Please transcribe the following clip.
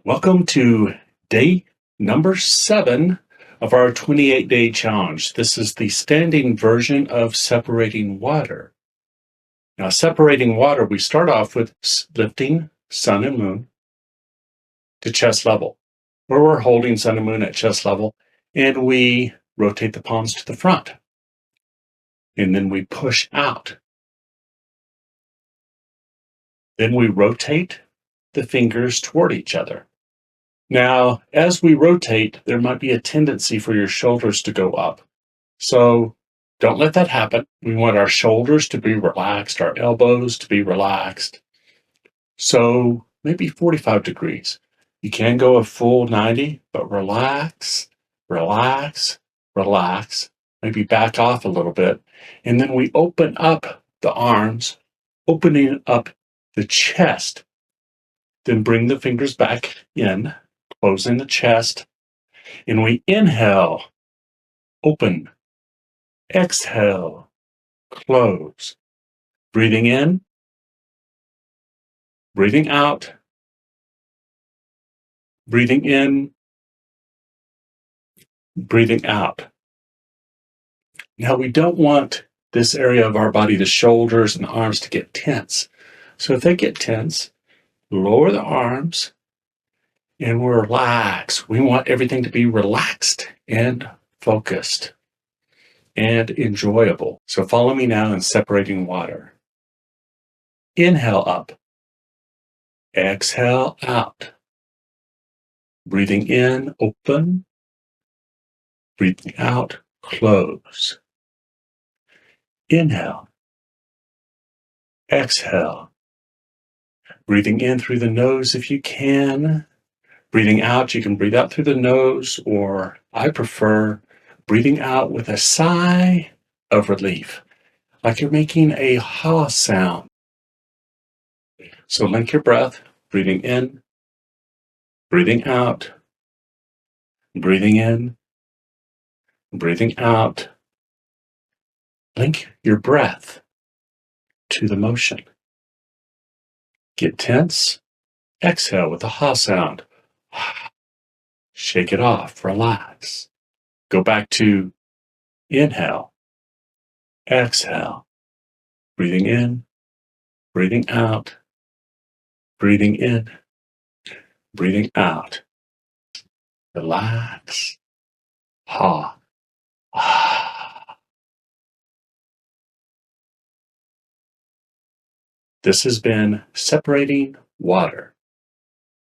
Welcome to day number 7 of our 28-day challenge. This is the standing version of separating water. Now, separating water, we start off with lifting sun and moon to chest level, where we're holding sun and moon at chest level, and we rotate the palms to the front. And then we push out. Then we rotate the fingers toward each other. Now, as we rotate, there might be a tendency for your shoulders to go up. So don't let that happen. We want our shoulders to be relaxed, our elbows to be relaxed. So maybe 45 degrees. You can go a full 90, but relax, relax, relax. Maybe back off a little bit. And then we open up the arms, opening up the chest. Then bring the fingers back in, closing the chest, and we inhale, open, exhale, close. Breathing in, breathing out, breathing in, breathing out. Now, we don't want this area of our body, the shoulders and the arms, to get tense. So if they get tense, lower the arms and relax. We want everything to be relaxed and focused and enjoyable. So follow me now in separating water. Inhale up. Exhale out. Breathing in, open. Breathing out, close. Inhale. Exhale. Breathing in through the nose if you can. Breathing out, you can breathe out through the nose, or I prefer breathing out with a sigh of relief, like you're making a ha sound. So link your breath, breathing in, breathing out, breathing in, breathing out. Link your breath to the motion. Get tense, exhale with a ha sound. Shake it off, relax. Go back to inhale, exhale, breathing in, breathing out, breathing in, breathing out. Relax. Ha. This has been Separating Water.